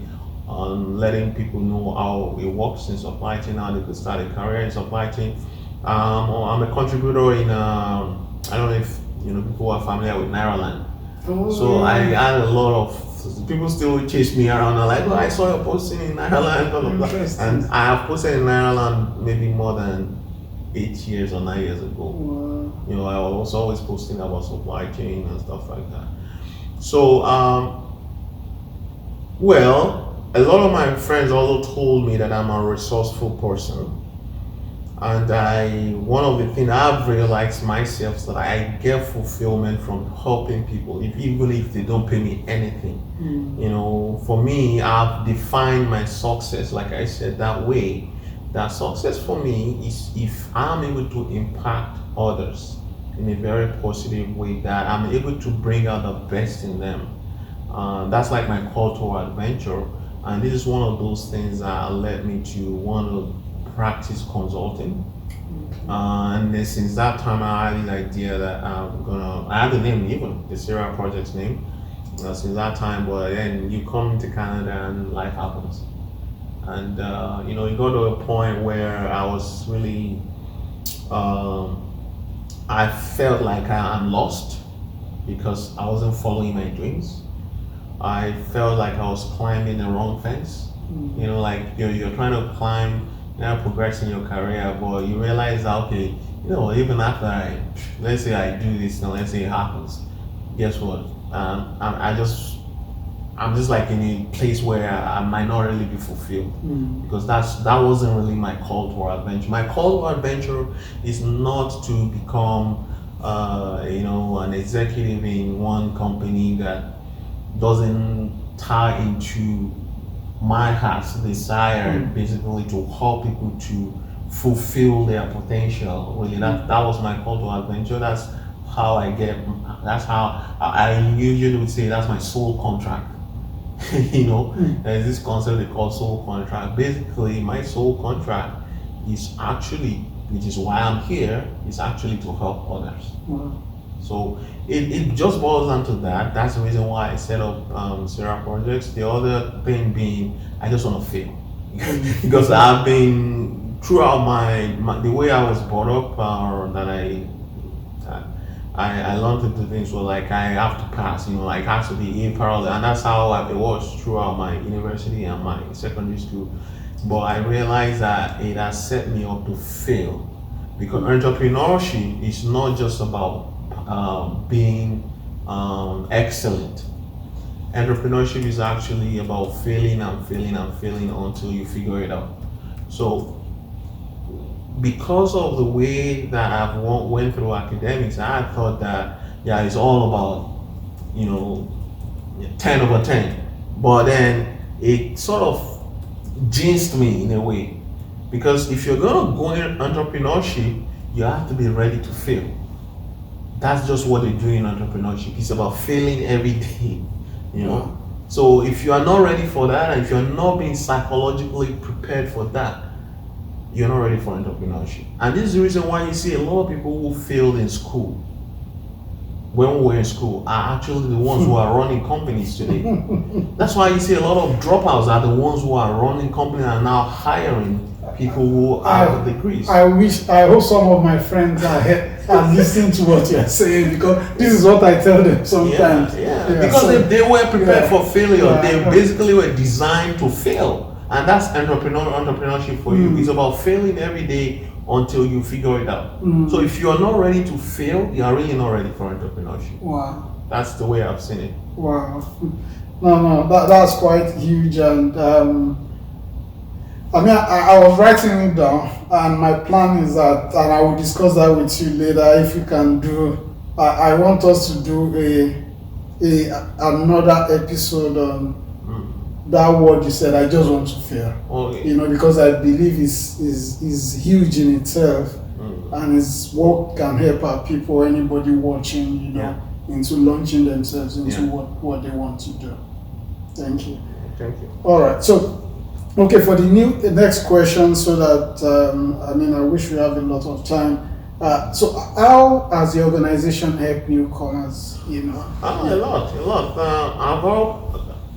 letting people know how it works in supply chain, how they could start a career in supply chain. I'm a contributor in, I don't know if people are familiar with Nairaland. So I had a lot of people still chase me around and like, I saw your posting in Nairaland, blah, blah, blah. And I have posted in Nairaland maybe more than 8 years or 9 years ago. Wow. I was always posting about supply chain and stuff like that. So, a lot of my friends also told me that I'm a resourceful person. And one of the things I've realized myself is that I get fulfillment from helping people, even if they don't pay me anything. For me, I've defined my success, like I said, that way. That success for me is if I'm able to impact others in a very positive way, that I'm able to bring out the best in them. That's like my call to adventure. And this is one of those things that led me to want to practice consulting. And then since that time I had this idea that I had the name even, the Cerial Projects name, since that time, but then you come to Canada and life happens. And you got to a point where I was really, I felt like I'm lost because I wasn't following my dreams. I felt like I was climbing the wrong fence. Like you're trying to climb, progress in your career, but you realize that, okay, even after let's say I do this and let's say it happens, guess what? I'm just like in a place where I might not really be fulfilled, because that wasn't really my call to adventure. My call to adventure is not to become an executive in one company that doesn't tie into my heart's desire, basically to help people to fulfill their potential. Really, that was my call to adventure. That's how I usually would say that's my soul contract. There's this concept they call soul contract. Basically, my soul contract is actually, which is why I'm here, is actually to help others. Wow. So it just boils down to that. That's the reason why I set up Cerial Projects. The other thing being, I just want to fail. Because I've been, throughout the way I was brought up, that I learned to do things where like I have to pass, like has to be in parallel, and that's how it was throughout my university and my secondary school. But I realized that it has set me up to fail, because entrepreneurship is not just about being excellent. Entrepreneurship is actually about failing and failing and failing until you figure it out. So because of the way that I went through academics, I thought that it's all about 10 over 10. But then it sort of jinxed me in a way, because if you're gonna go in entrepreneurship, you have to be ready to fail. That's just what they do in entrepreneurship. It's about failing every day, So if you are not ready for that, and if you're not being psychologically prepared for that, you're not ready for entrepreneurship. And this is the reason why you see a lot of people who failed in school, when we were in school, are actually the ones who are running companies today. That's why you see a lot of dropouts are the ones who are running companies and now hiring people who have degrees. I hope some of my friends are listening to what you're saying, because this is what I tell them sometimes. Because they were prepared for failure. They basically were designed to fail. And that's entrepreneurship for you. It's about failing every day until you figure it out. So if you are not ready to fail, you are really not ready for entrepreneurship. Wow. That's the way I've seen it. Wow. No, that's quite huge. And I was writing it down, and my plan is that, and I will discuss that with you later, if you can do, I want us to do another episode on that word you said, I just want to fail. Okay. Because I believe is huge in itself. and his work can help our people, anybody watching, into launching themselves into what they want to do. Thank you. Thank you. All right. So, okay, for the next question, so that I wish we have a lot of time. So, how has the organization helped newcomers? A lot.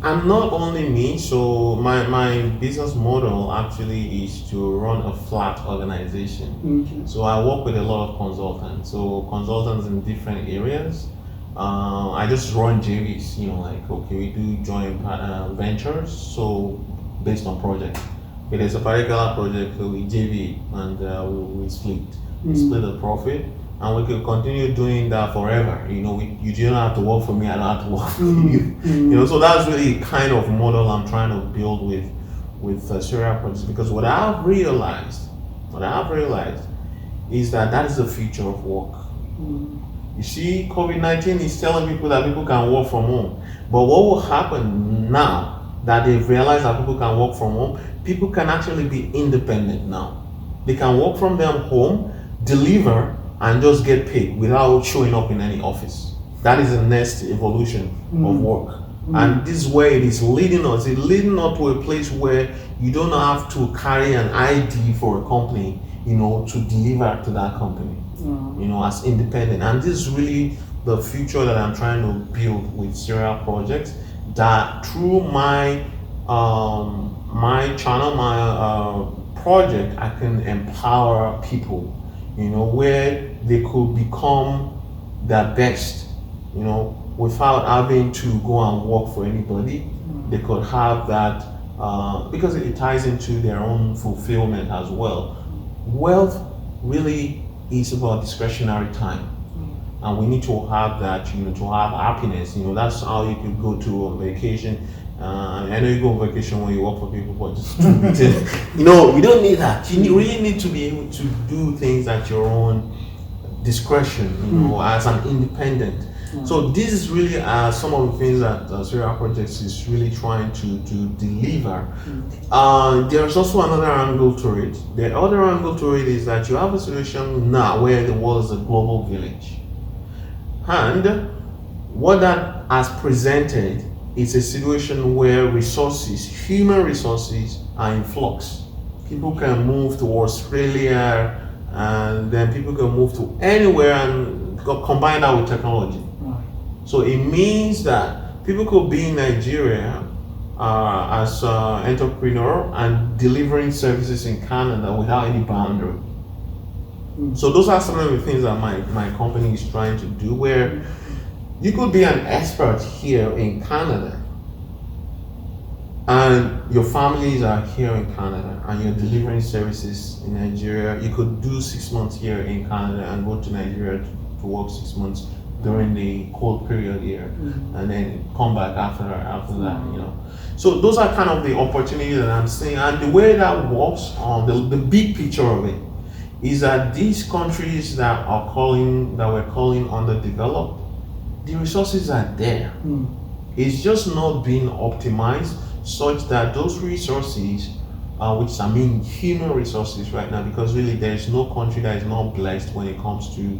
I'm not only me, so my business model actually is to run a flat organization. Okay. So I work with a lot of consultants. So consultants in different areas. I just run JVs, we do joint ventures, so based on project. If there's a particular project, so we JV and we split the profit. And we could continue doing that forever. You don't have to work for me, I don't have to work for you. So that's really kind of model I'm trying to build with Cerial Projects, because what I've realized is that is the future of work. You see, COVID-19 is telling people that people can work from home. But what will happen now that they've realized that people can work from home? People can actually be independent now. They can work from their home, deliver, and just get paid without showing up in any office. That is the next evolution of work. And this is where it is leading us. It's leading up to a place where you don't have to carry an ID for a company, to deliver to that company, as independent. And this is really the future that I'm trying to build with Cerial Projects, that through my channel, my project, I can empower people, where they could become their best, without having to go and work for anybody. They could have that, because it ties into their own fulfillment as well. Wealth really is about discretionary time. And we need to have that, to have happiness. That's how you could go to a vacation. I know you go on vacation when you work for people, but just you don't need that. You really need to be able to do things at your own discretion, as an independent. So this is really some of the things that Cerial Projects is really trying to deliver. There's also another angle to it. The other angle to it is that you have a situation now where the world is a global village. And what that has presented is a situation where human resources are in flux. People can move to Australia, and then people can move to anywhere and combine that with technology. So it means that people could be in Nigeria as an entrepreneur and delivering services in Canada without any boundary. So those are some of the things that my company is trying to do, where you could be an expert here in Canada and your families are here in Canada and you're delivering services in Nigeria. You could do 6 months here in Canada and go to Nigeria to work 6 months during the cold period here, and then come back after that. So those are kind of the opportunities that I'm seeing, and the way that works on the big picture of it is that these countries that we're calling underdeveloped, the resources are there. It's just not being optimized such that those resources, which human resources right now, because really there is no country that is not blessed when it comes to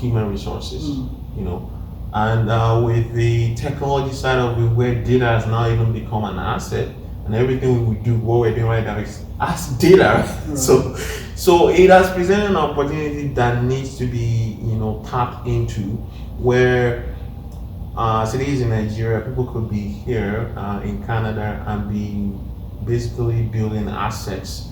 human resources, and with the technology side of it, where data has now even become an asset, and everything we do, what we're doing right now is as data. So it has presented an opportunity that needs to be, tapped into, where cities in Nigeria, people could be here in Canada and be basically building assets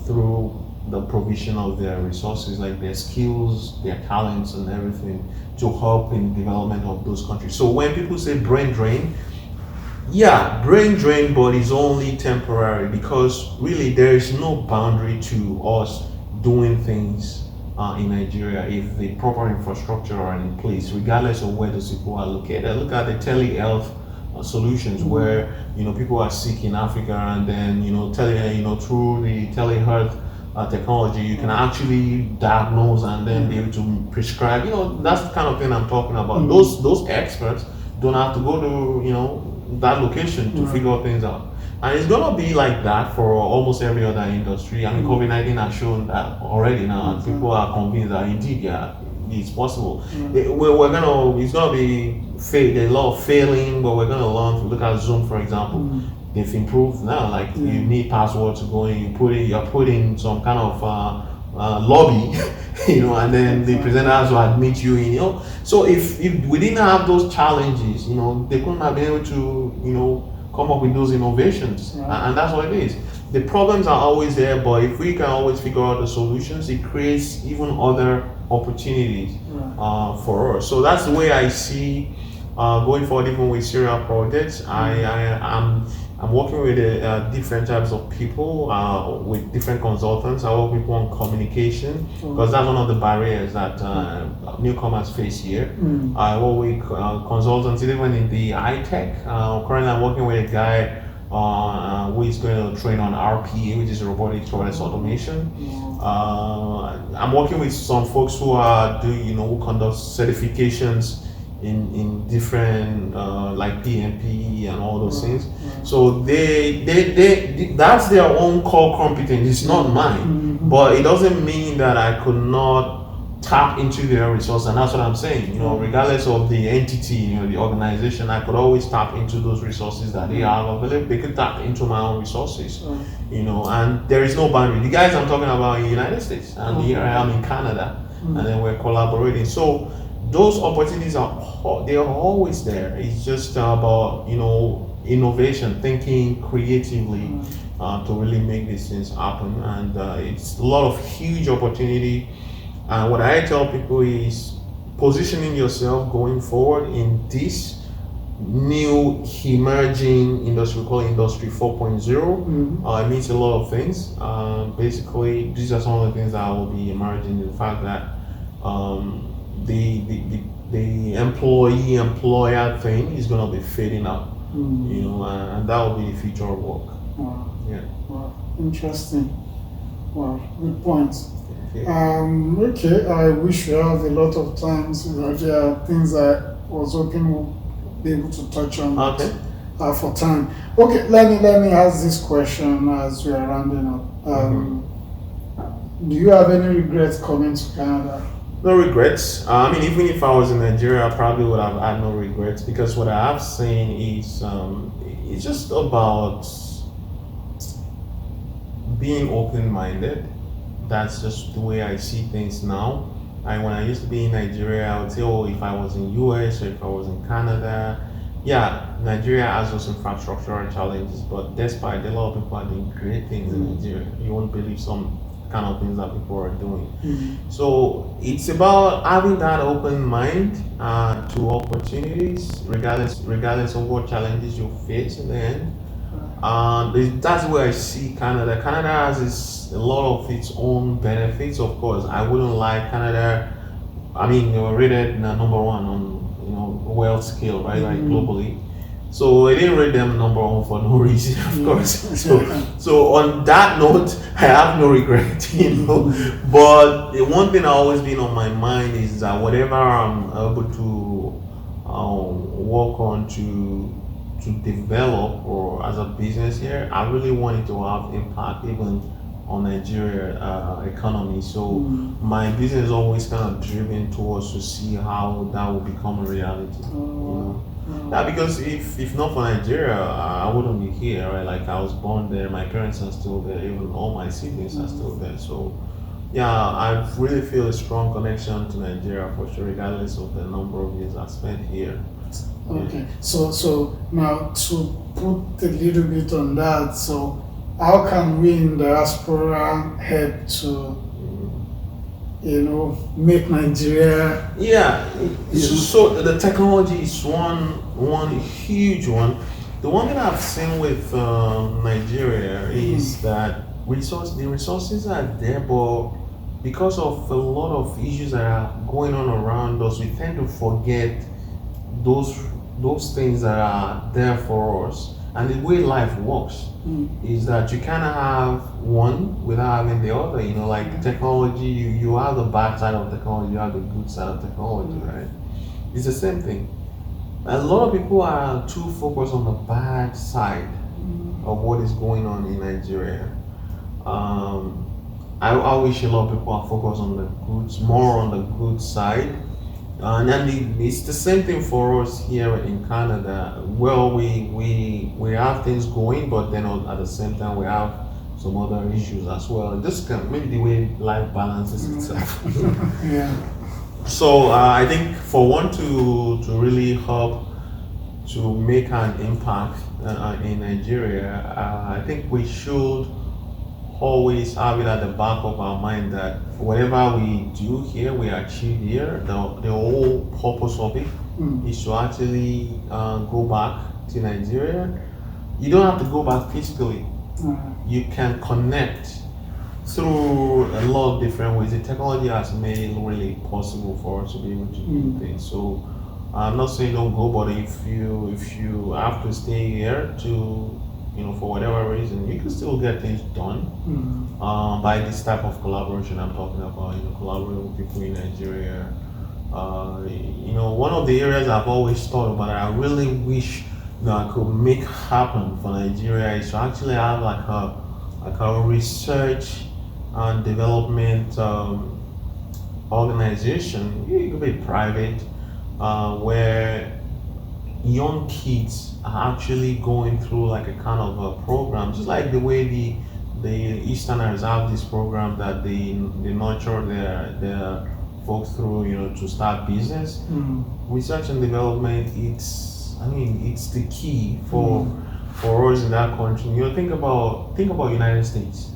through the provision of their resources, like their skills, their talents, and everything, to help in development of those countries. So when people say brain drain, brain drain, but it's only temporary, because really there is no boundary to us doing things in Nigeria if the proper infrastructure are in place, regardless of where those people are located. Look at the telehealth solutions, where people are sick in Africa, and then through the telehealth technology, you can actually diagnose and then be able to prescribe. That's the kind of thing I'm talking about. Those experts don't have to go to that location to figure things out. And it's gonna be like that for almost every other industry. I mean, COVID-19 has shown that already now, and people are convinced that indeed, yeah, it's possible. It's gonna be there's a lot of failing, but we're gonna learn to look at Zoom, for example. They've improved now. Like you need password to go in, you're putting some kind of lobby, and then the presenter has to admit you in. So if we didn't have those challenges, they couldn't have been able to, come up with those innovations, and that's what it is. The problems are always there, but if we can always figure out the solutions, it creates even other opportunities for us. So that's the way I see going forward, even with Cerial Projects. I'm working with different types of people, with different consultants. I work with people on communication, because that's one of the barriers that newcomers face here. I work with consultants even in the high tech. Currently, I'm working with a guy who is going to train on RPA, which is robotic process automation. I'm working with some folks who are who conduct certifications in different like PMP and all those things. So they that's their own core competence. It's not mine, but it doesn't mean that I could not tap into their resource, and that's what I'm saying. Regardless of the entity, the organization, I could always tap into those resources that they have available. They could tap into my own resources, and there is no boundary. The guys I'm talking about in the United States, and here I am in Canada, and then we're collaborating. So those opportunities they are always there. It's just about innovation, thinking creatively to really make these things happen, and it's a lot of huge opportunity. And what I tell people is positioning yourself going forward in this new emerging industry, we call it Industry 4.0. It means a lot of things. Basically, these are some of the things that will be emerging. The fact that the employee-employer thing is going to be fading out, and that will be the future of work. Wow, interesting. Wow, good points. Okay. Okay, I wish we have a lot of times. There are things I was hoping we'll be able to touch on. Okay. For time. Okay, let me ask this question as we are rounding up. Do you have any regrets coming to Canada? No regrets. I mean, even if I was in Nigeria, I probably would have had no regrets, because what I have seen is it's just about being open-minded. That's just the way I see things now. When I used to be in Nigeria, I would say, if I was in US or if I was in Canada, Nigeria has those infrastructural challenges, but despite a lot of people are doing great things in Nigeria. You won't believe some kind of things that people are doing. So it's about having that open mind to opportunities, regardless of what challenges you face in the end. That's where I see Canada. Canada has a lot of its own benefits, of course. I wouldn't lie, Canada, I mean, they were rated number one on wealth scale, right? Like globally. So I didn't rate them number one for no reason, of course. So on that note, I have no regret, But the one thing that always been on my mind is that whatever I'm able to work on to develop or as a business here, I really wanted to have impact even on Nigeria economy. So my business is always kind of driven towards to see how that will become a reality. Because if not for Nigeria, I wouldn't be here, right? Like I was born there, my parents are still there, even all my siblings are still there. So I really feel a strong connection to Nigeria for sure, regardless of the number of years I spent here. Okay, so now to put a little bit on that, so how can we in diaspora help to, make Nigeria? So the technology is one huge one. The one that I've seen with Nigeria is that the resources are there, but because of a lot of issues that are going on around us, we tend to forget those things that are there for us. And the way life works is that you kind of have one without having the other. Like technology, you have the bad side of technology, you have the good side of technology, right? It's the same thing. A lot of people are too focused on the bad side of what is going on in Nigeria. I wish a lot of people are focused on the goods, more on the good side. And then it's the same thing for us here in Canada. Well, we have things going, but then at the same time we have some other issues as well. This can maybe the way life balances itself. Yeah. So I think for one to really help to make an impact in Nigeria, I think we should always have it at the back of our mind that whatever we do here, we achieve here. The whole purpose of it is to actually go back to Nigeria. You don't have to go back physically. You can connect through a lot of different ways. The technology has made it really possible for us to be able to do things. So I'm not saying don't go, but if you have to stay here to, for whatever reason, you can still get things done by this type of collaboration I'm talking about. Collaborating with people in Nigeria. One of the areas I've always thought about, I really wish I could make happen for Nigeria is to actually have like a research and development organization. It could be private, where young kids are actually going through like a kind of a program, just like the way the Easterners have this program that they nurture their folks through, to start business. Research and development, it's the key for us in that country. Think about United States.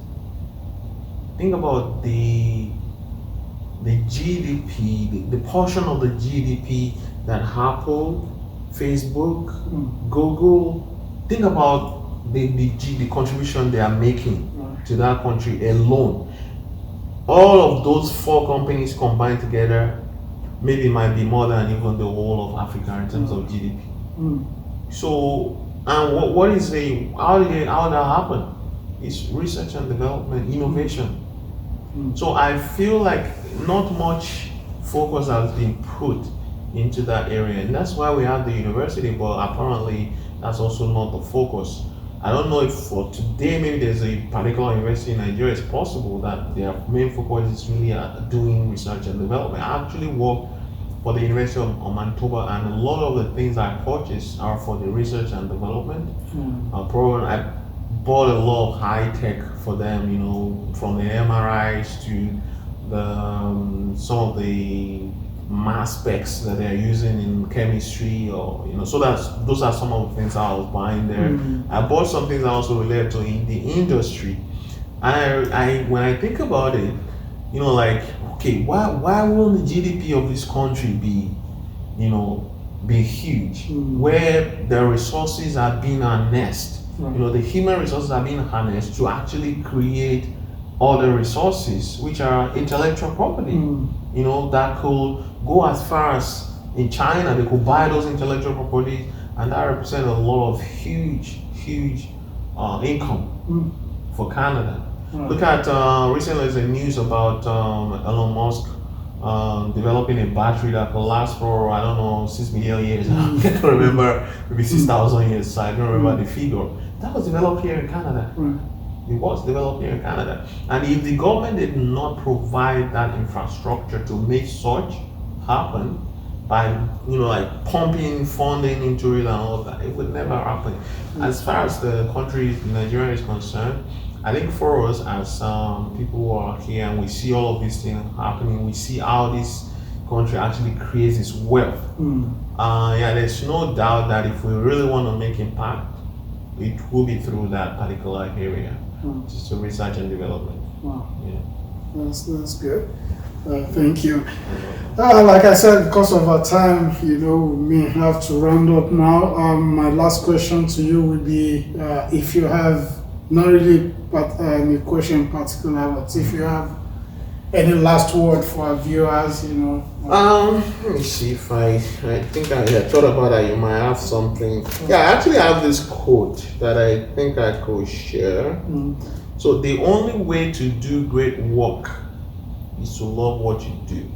Think about the GDP, the portion of the GDP that Apple, Facebook, Google. Think about the contribution they are making to that country alone. All of those 4 companies combined together, maybe might be more than even the whole of Africa in terms of GDP. So, and what is how did that happen? It's research and development, innovation. So I feel like not much focus has been put into that area, and that's why we have the university, but apparently that's also not the focus. I don't know if for today maybe there's a particular university in Nigeria. It's possible that their main focus is really doing research and development. I actually work for the University of Manitoba, and a lot of the things I purchase are for the research and development program. I bought a lot of high tech for them, from the MRIs to some of the mass specs that they're using in chemistry, or so those are some of the things I was buying there. I bought some things also related to the industry. I when I think about it, okay, why won't the GDP of this country be huge, where the resources are being harnessed, the human resources are being harnessed to actually create other resources, which are intellectual property, that could go as far as in China. They could buy those intellectual properties, and that represents a lot of huge income for Canada. Look at recently there's a news about Elon Musk developing a battery that could last for 6 million years. I can't remember, maybe 6,000 years. So I don't remember the figure. That was developed here in Canada. It was developed here in Canada. And if the government did not provide that infrastructure to make such happen by pumping funding into it and all that, it would never happen. As far as the country Nigeria is concerned, I think for us as people who are here and we see all of these things happening, we see how this country actually creates its wealth. There's no doubt that if we really want to make impact, it will be through that particular area, just to research and development. Wow. Yeah. That's good. Thank you. Like I said, because of our time, we may have to round up now. My last question to you would be, if you have not really any question in particular, but if you have any last word for our viewers, Let me see if I think I thought about that. You might have something. Yeah, I actually have this quote that I think I could share. So the only way to do great work is to love what you do.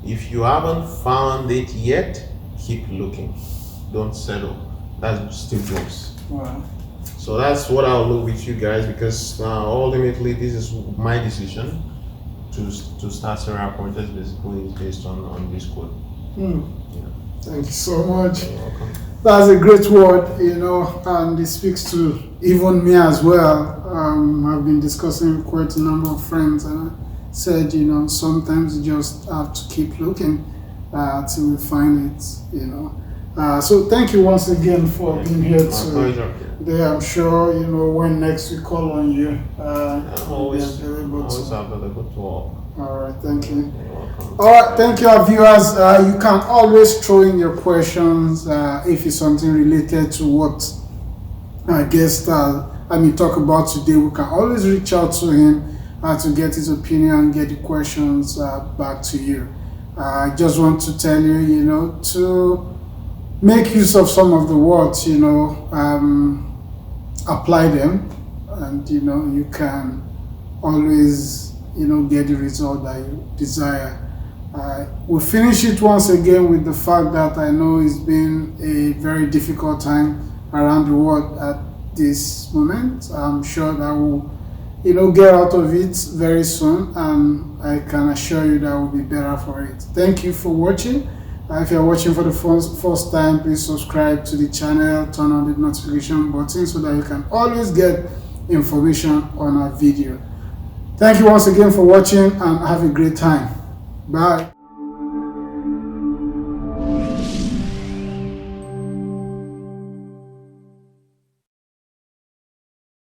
If you haven't found it yet, keep looking. Don't settle. That's Steve Jobs. Wow. So that's what I'll look with you guys, because ultimately this is my decision to start Cerial Projects. Basically, is based on this quote. Hmm. Yeah. Thank you so much. You're welcome. That's a great word, and it speaks to even me as well. I've been discussing with quite a number of friends, and I said, sometimes you just have to keep looking till you find it, So thank you once again for being here My pleasure. today. I'm sure, when next we call on you, I'm always available available to all. All right, thank you. You're welcome. All right, thank you, our viewers. You can always throw in your questions if it's something related to what our guest talk about today. We can always reach out to him to get his opinion, get the questions back to you. I just want to tell you, to make use of some of the words, apply them, and you can always get the result that you desire. We'll finish it once again with the fact that I know it's been a very difficult time around the world at this moment. I'm sure that we'll get out of it very soon, and I can assure you that we'll be better for it. Thank you for watching. If you're watching for the first time, please subscribe to the channel, turn on the notification button so that you can always get information on our video. Thank you once again for watching, and have a great time. Bye.